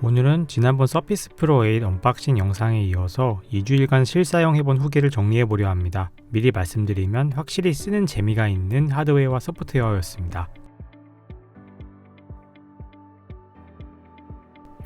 오늘은 지난번 서피스 프로 8 언박싱 영상에 이어서 2주일간 실사용해본 후기를 정리해보려 합니다. 미리 말씀드리면 확실히 쓰는 재미가 있는 하드웨어와 소프트웨어였습니다.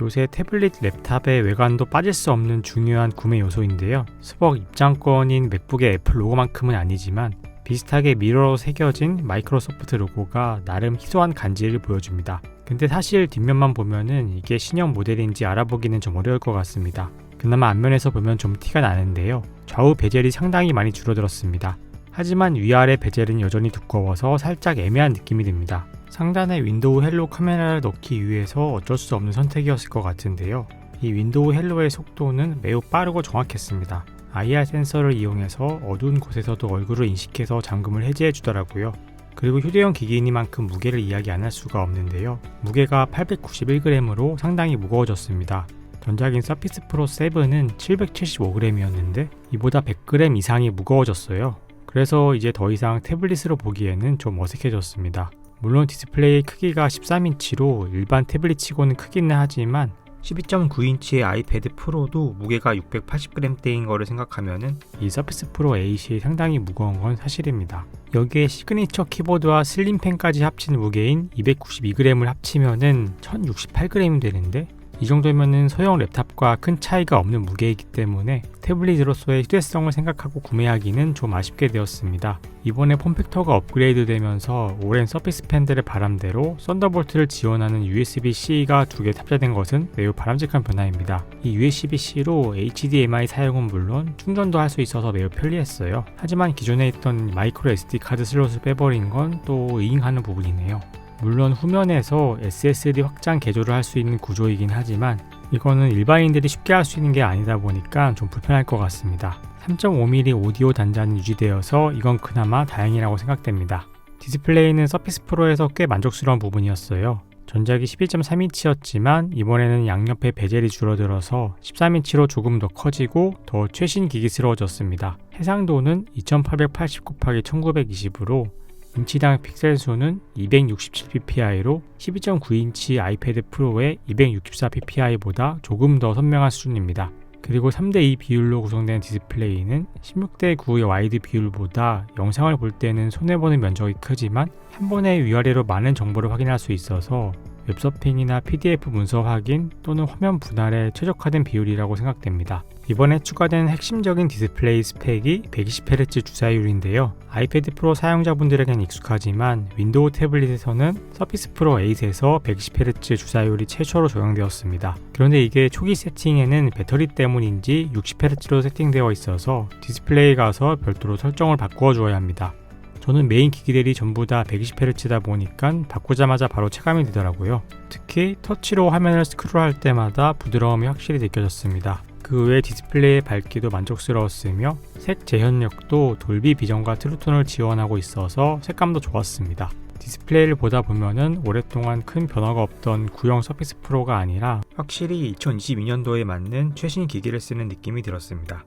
요새 태블릿 랩탑의 외관도 빠질 수 없는 중요한 구매 요소인데요. 스벅 입장권인 맥북의 애플 로고만큼은 아니지만 비슷하게 미러로 새겨진 마이크로소프트 로고가 나름 희소한 간지를 보여줍니다. 근데 사실 뒷면만 보면은 이게 신형 모델인지 알아보기는 좀 어려울 것 같습니다. 그나마 앞면에서 보면 좀 티가 나는데요. 좌우 베젤이 상당히 많이 줄어들었습니다. 하지만 위아래 베젤은 여전히 두꺼워서 살짝 애매한 느낌이 듭니다. 상단에 윈도우 헬로 카메라를 넣기 위해서 어쩔 수 없는 선택이었을 것 같은데요. 이 윈도우 헬로의 속도는 매우 빠르고 정확했습니다. IR 센서를 이용해서 어두운 곳에서도 얼굴을 인식해서 잠금을 해제해 주더라고요. 그리고 휴대용 기기이니만큼 무게를 이야기 안 할 수가 없는데요. 무게가 891g으로 상당히 무거워졌습니다. 전작인 서피스 프로 7은 775g이었는데 이보다 100g 이상이 무거워졌어요. 그래서 이제 더 이상 태블릿으로 보기에는 좀 어색해졌습니다. 물론 디스플레이 크기가 13인치로 일반 태블릿치고는 크기는 하지만 12.9인치의 아이패드 프로도 무게가 680g대인 거를 생각하면은 이 서피스 프로 8이 상당히 무거운 건 사실입니다. 여기에 시그니처 키보드와 슬림펜까지 합친 무게인 292g을 합치면은 1068g이 되는데 이 정도면은 소형 랩탑과 큰 차이가 없는 무게이기 때문에 태블릿으로서의 휴대성을 생각하고 구매하기는 좀 아쉽게 되었습니다. 이번에 폼팩터가 업그레이드 되면서 오랜 서피스 팬들의 바람대로 썬더볼트를 지원하는 USB-C가 2개 탑재된 것은 매우 바람직한 변화입니다. 이 USB-C로 HDMI 사용은 물론 충전도 할 수 있어서 매우 편리했어요. 하지만 기존에 있던 마이크로 SD 카드 슬롯을 빼버린 건 또 의잉하는 부분이네요. 물론 후면에서 SSD 확장 개조를 할 수 있는 구조이긴 하지만 이거는 일반인들이 쉽게 할 수 있는 게 아니다 보니까 좀 불편할 것 같습니다. 3.5mm 오디오 단자는 유지되어서 이건 그나마 다행이라고 생각됩니다. 디스플레이는 서피스 프로에서 꽤 만족스러운 부분이었어요. 전작이 12.3인치였지만 이번에는 양옆에 베젤이 줄어들어서 13인치로 조금 더 커지고 더 최신 기기스러워졌습니다. 해상도는 2880x1920으로 인치당 픽셀 수는 267ppi로 12.9인치 아이패드 프로의 264ppi보다 조금 더 선명한 수준입니다. 그리고 3:2 비율로 구성된 디스플레이는 16:9의 와이드 비율보다 영상을 볼 때는 손해보는 면적이 크지만 한 번에 위아래로 많은 정보를 확인할 수 있어서 웹서핑이나 PDF 문서 확인 또는 화면 분할에 최적화된 비율이라고 생각됩니다. 이번에 추가된 핵심적인 디스플레이 스펙이 120Hz 주사율인데요. 아이패드 프로 사용자분들에겐 익숙하지만 윈도우 태블릿에서는 서피스 프로 8에서 120Hz 주사율이 최초로 적용되었습니다. 그런데 이게 초기 세팅에는 배터리 때문인지 60Hz로 세팅되어 있어서 디스플레이에 가서 별도로 설정을 바꾸어 주어야 합니다. 저는 메인 기기들이 전부 다 120Hz다 보니까 바꾸자마자 바로 체감이 되더라고요. 특히 터치로 화면을 스크롤할 때마다 부드러움이 확실히 느껴졌습니다. 그 외 디스플레이의 밝기도 만족스러웠으며 색 재현력도 돌비 비전과 트루톤을 지원하고 있어서 색감도 좋았습니다. 디스플레이를 보다 보면은 오랫동안 큰 변화가 없던 구형 서피스 프로가 아니라 확실히 2022년도에 맞는 최신 기기를 쓰는 느낌이 들었습니다.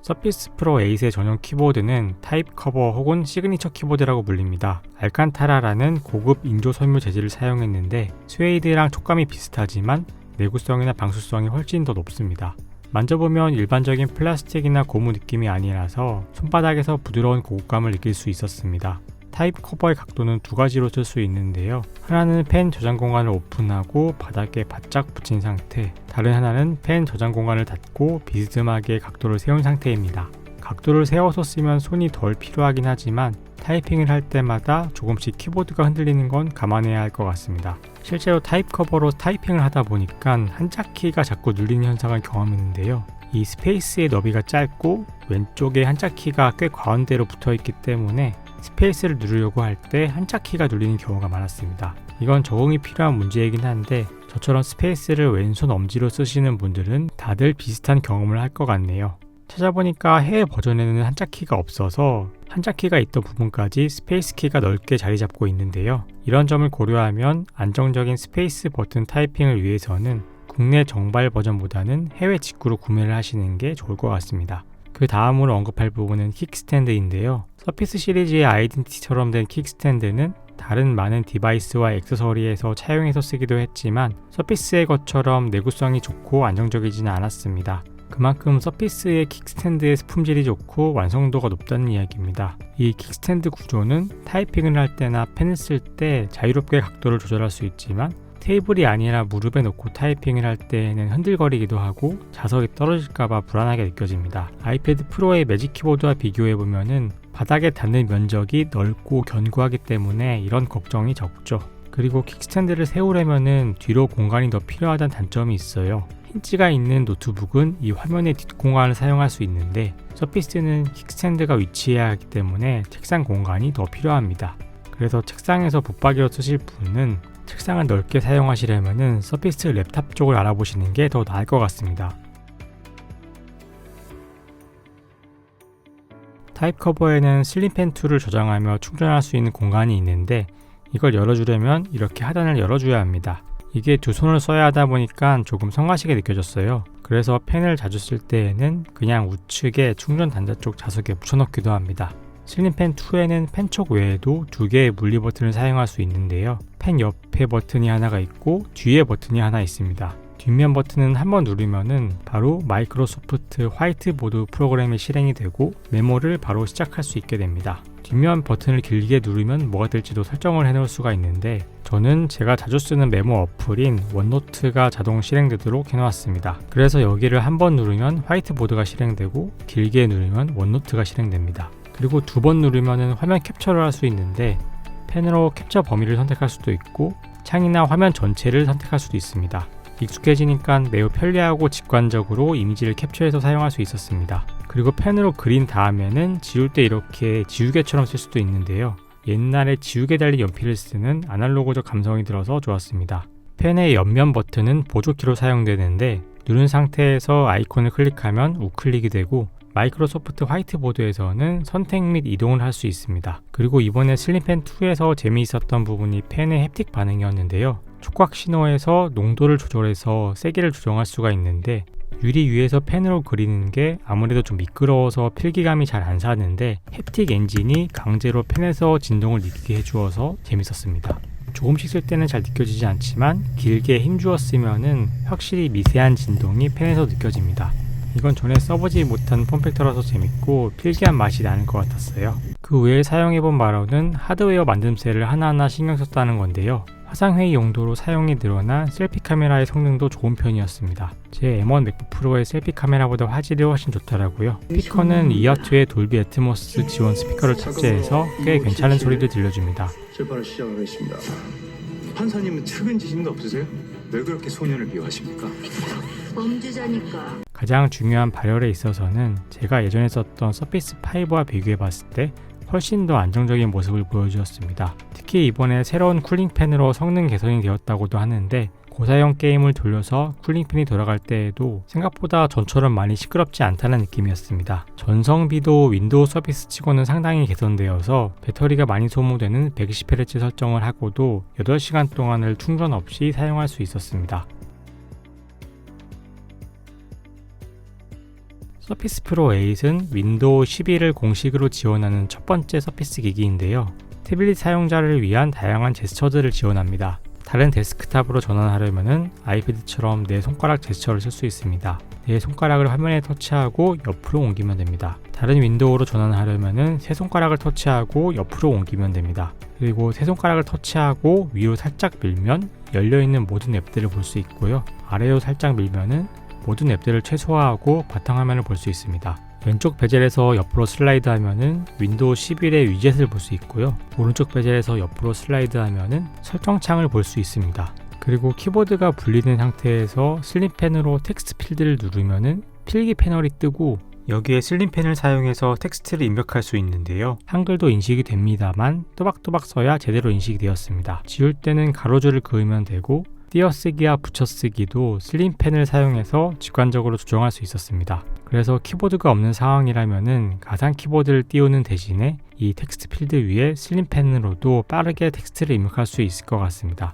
서피스 프로 8의 전용 키보드는 타입 커버 혹은 시그니처 키보드라고 불립니다. 알칸타라라는 고급 인조 섬유 재질을 사용했는데 스웨이드랑 촉감이 비슷하지만 내구성이나 방수성이 훨씬 더 높습니다. 만져보면 일반적인 플라스틱이나 고무 느낌이 아니라서 손바닥에서 부드러운 고급감을 느낄 수 있었습니다. 타입 커버의 각도는 두 가지로 쓸 수 있는데요. 하나는 펜 저장 공간을 오픈하고 바닥에 바짝 붙인 상태, 다른 하나는 펜 저장 공간을 닫고 비스듬하게 각도를 세운 상태입니다. 각도를 세워서 쓰면 손이 덜 필요하긴 하지만 타이핑을 할 때마다 조금씩 키보드가 흔들리는 건 감안해야 할 것 같습니다. 실제로 타입 커버로 타이핑을 하다 보니까 한자키가 자꾸 눌리는 현상을 경험했는데요. 이 스페이스의 너비가 짧고 왼쪽에 한자키가 꽤 과원대로 붙어있기 때문에 스페이스를 누르려고 할 때 한자키가 눌리는 경우가 많았습니다. 이건 적응이 필요한 문제이긴 한데 저처럼 스페이스를 왼손 엄지로 쓰시는 분들은 다들 비슷한 경험을 할 것 같네요. 찾아보니까 해외 버전에는 한자키가 없어서 한자키가 있던 부분까지 스페이스 키가 넓게 자리 잡고 있는데요. 이런 점을 고려하면 안정적인 스페이스 버튼 타이핑을 위해서는 국내 정발 버전보다는 해외 직구로 구매를 하시는 게 좋을 것 같습니다. 그 다음으로 언급할 부분은 킥스탠드인데요. 서피스 시리즈의 아이덴티티처럼 된 킥스탠드는 다른 많은 디바이스와 액세서리에서 차용해서 쓰기도 했지만 서피스의 것처럼 내구성이 좋고 안정적이지는 않았습니다. 그만큼 서피스의 킥스탠드의 품질이 좋고 완성도가 높다는 이야기입니다. 이 킥스탠드 구조는 타이핑을 할 때나 펜을 쓸 때 자유롭게 각도를 조절할 수 있지만 테이블이 아니라 무릎에 놓고 타이핑을 할 때에는 흔들거리기도 하고 자석이 떨어질까봐 불안하게 느껴집니다. 아이패드 프로의 매직 키보드와 비교해보면 바닥에 닿는 면적이 넓고 견고하기 때문에 이런 걱정이 적죠. 그리고 킥스탠드를 세우려면 뒤로 공간이 더 필요하다는 단점이 있어요. 힌지가 있는 노트북은 이 화면의 뒷공간을 사용할 수 있는데 서피스는 킥스탠드가 위치해야 하기 때문에 책상 공간이 더 필요합니다. 그래서 책상에서 붙박이로 쓰실 분은 책상을 넓게 사용하시려면 서피스 랩탑 쪽을 알아보시는 게 더 나을 것 같습니다. 타입 커버에는 슬림펜 툴을 저장하며 충전할 수 있는 공간이 있는데 이걸 열어주려면 이렇게 하단을 열어줘야 합니다. 이게 두 손을 써야 하다 보니까 조금 성가시게 느껴졌어요. 그래서 펜을 자주 쓸 때에는 그냥 우측에 충전 단자 쪽 자석에 붙여넣기도 합니다. 슬림펜 2에는 펜 쪽 외에도 두 개의 물리 버튼을 사용할 수 있는데요. 펜 옆에 버튼이 하나가 있고 뒤에 버튼이 하나 있습니다. 뒷면 버튼은 한번 누르면은 바로 마이크로소프트 화이트보드 프로그램이 실행이 되고 메모를 바로 시작할 수 있게 됩니다. 뒷면 버튼을 길게 누르면 뭐가 될지도 설정을 해놓을 수가 있는데 저는 제가 자주 쓰는 메모 어플인 원노트가 자동 실행되도록 해놓았습니다. 그래서 여기를 한번 누르면 화이트보드가 실행되고 길게 누르면 원노트가 실행됩니다. 그리고 두 번 누르면 화면 캡처를 할 수 있는데 펜으로 캡처 범위를 선택할 수도 있고 창이나 화면 전체를 선택할 수도 있습니다. 익숙해지니까 매우 편리하고 직관적으로 이미지를 캡처해서 사용할 수 있었습니다. 그리고 펜으로 그린 다음에는 지울 때 이렇게 지우개처럼 쓸 수도 있는데요. 옛날에 지우개 달린 연필을 쓰는 아날로그적 감성이 들어서 좋았습니다. 펜의 옆면 버튼은 보조키로 사용되는데 누른 상태에서 아이콘을 클릭하면 우클릭이 되고 마이크로소프트 화이트보드에서는 선택 및 이동을 할 수 있습니다. 그리고 이번에 슬림펜 2에서 재미있었던 부분이 펜의 햅틱 반응이었는데요. 촉각 신호에서 농도를 조절해서 세기를 조정할 수가 있는데 유리 위에서 펜으로 그리는 게 아무래도 좀 미끄러워서 필기감이 잘 안 사는데 햅틱 엔진이 강제로 펜에서 진동을 느끼게 해주어서 재밌었습니다. 조금씩 쓸 때는 잘 느껴지지 않지만 길게 힘주어 쓰면은 확실히 미세한 진동이 펜에서 느껴집니다. 이건 전에 써보지 못한 폼팩터라서 재밌고 필기한 맛이 나는 것 같았어요. 그 외에 사용해본 바로는 하드웨어 만듦새를 하나하나 신경 썼다는 건데요. 화상회의 용도로 사용이 늘어난 셀피 카메라의 성능도 좋은 편이었습니다. 제 M1 맥북 프로의 셀피 카메라보다 화질이 훨씬 좋더라고요. 스피커는 이어트의 돌비 애트모스 지원 스피커를 탑재해서 꽤 괜찮은 소리를 들려줍니다. 출발을 시작하겠습니다. 판사님은 측은 지심도 없으세요? 왜 그렇게 소년을 미워하십니까? 범죄자니까. 가장 중요한 발열에 있어서는 제가 예전에 썼던 서피스 5와 비교해봤을 때 훨씬 더 안정적인 모습을 보여주었습니다. 특히 이번에 새로운 쿨링팬으로 성능 개선이 되었다고도 하는데 고사양 게임을 돌려서 쿨링팬이 돌아갈 때에도 생각보다 전처럼 많이 시끄럽지 않다는 느낌이었습니다. 전성비도 윈도우 서비스 치고는 상당히 개선되어서 배터리가 많이 소모되는 120Hz 설정을 하고도 8시간 동안을 충전 없이 사용할 수 있었습니다. 서피스 프로 8은 윈도우 11을 공식으로 지원하는 첫 번째 서피스 기기인데요. 태블릿 사용자를 위한 다양한 제스처들을 지원합니다. 다른 데스크탑으로 전환하려면 아이패드처럼 내 손가락 제스처를 쓸 수 있습니다. 내 손가락을 화면에 터치하고 옆으로 옮기면 됩니다. 다른 윈도우로 전환하려면 세 손가락을 터치하고 옆으로 옮기면 됩니다. 그리고 세 손가락을 터치하고 위로 살짝 밀면 열려있는 모든 앱들을 볼 수 있고요. 아래로 살짝 밀면은 모든 앱들을 최소화하고 바탕화면을 볼 수 있습니다. 왼쪽 베젤에서 옆으로 슬라이드하면은 윈도우 11의 위젯을 볼 수 있고요. 오른쪽 베젤에서 옆으로 슬라이드하면은 설정창을 볼 수 있습니다. 그리고 키보드가 분리된 상태에서 슬림펜으로 텍스트 필드를 누르면은 필기 패널이 뜨고 여기에 슬림펜을 사용해서 텍스트를 입력할 수 있는데요. 한글도 인식이 됩니다만 또박또박 써야 제대로 인식이 되었습니다. 지울 때는 가로줄을 그으면 되고 띄어쓰기와 붙여쓰기도 슬림펜을 사용해서 직관적으로 조정할 수 있었습니다. 그래서 키보드가 없는 상황이라면은 가상 키보드를 띄우는 대신에 이 텍스트 필드 위에 슬림펜으로도 빠르게 텍스트를 입력할 수 있을 것 같습니다.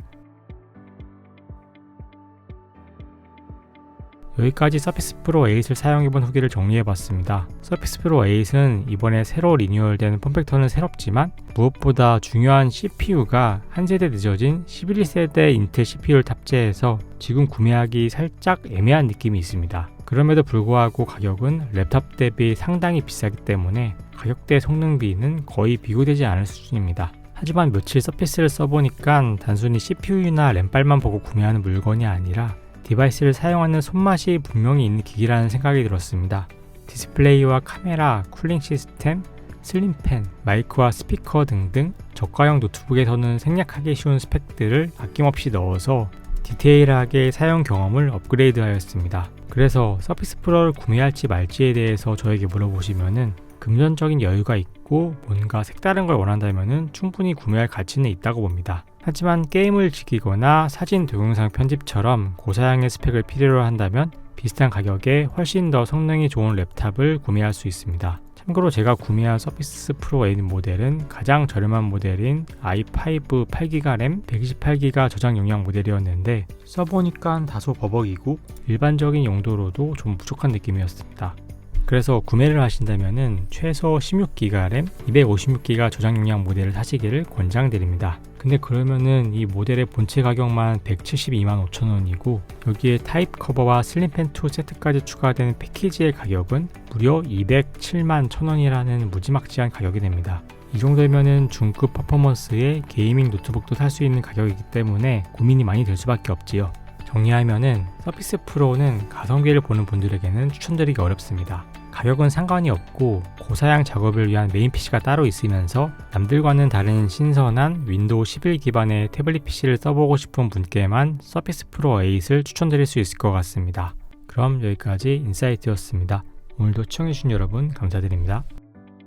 여기까지 서피스 프로 8을 사용해본 후기를 정리해봤습니다. 서피스 프로 8은 이번에 새로 리뉴얼된 폼팩터는 새롭지만 무엇보다 중요한 CPU가 한 세대 늦어진 11세대 인텔 CPU를 탑재해서 지금 구매하기 살짝 애매한 느낌이 있습니다. 그럼에도 불구하고 가격은 랩탑 대비 상당히 비싸기 때문에 가격대 성능비는 거의 비교되지 않을 수준입니다. 하지만 며칠 서피스를 써보니까 단순히 CPU나 램빨만 보고 구매하는 물건이 아니라 디바이스를 사용하는 손맛이 분명히 있는 기기라는 생각이 들었습니다. 디스플레이와 카메라, 쿨링 시스템, 슬림펜, 마이크와 스피커 등등 저가형 노트북에서는 생략하기 쉬운 스펙들을 아낌없이 넣어서 디테일하게 사용 경험을 업그레이드하였습니다. 그래서 서피스 프로를 구매할지 말지에 대해서 저에게 물어보시면은 금전적인 여유가 있고 뭔가 색다른 걸 원한다면은 충분히 구매할 가치는 있다고 봅니다. 하지만 게임을 즐기거나 사진 동영상 편집처럼 고사양의 스펙을 필요로 한다면 비슷한 가격에 훨씬 더 성능이 좋은 랩탑을 구매할 수 있습니다. 참고로 제가 구매한 서피스 프로 8 모델은 가장 저렴한 모델인 i5 8GB 램 128GB 저장 용량 모델이었는데 써보니까 다소 버벅이고 일반적인 용도로도 좀 부족한 느낌이었습니다. 그래서 구매를 하신다면 최소 16GB 램 256GB 저장 용량 모델을 사시기를 권장드립니다. 근데 그러면은 이 모델의 본체 가격만 172만5천원이고 여기에 타입 커버와 슬림펜 2 세트까지 추가되는 패키지의 가격은 무려 207만 1천원이라는 무지막지한 가격이 됩니다. 이 정도면은 중급 퍼포먼스의 게이밍 노트북도 살 수 있는 가격이기 때문에 고민이 많이 될 수밖에 없지요. 정리하면은 서피스 프로는 가성비를 보는 분들에게는 추천드리기 어렵습니다. 가격은 상관이 없고 고사양 작업을 위한 메인 PC가 따로 있으면서 남들과는 다른 신선한 윈도우 11 기반의 태블릿 PC를 써보고 싶은 분께만 서피스 프로 8을 추천드릴 수 있을 것 같습니다. 그럼 여기까지 인사이트였습니다. 오늘도 시청해주신 여러분 감사드립니다.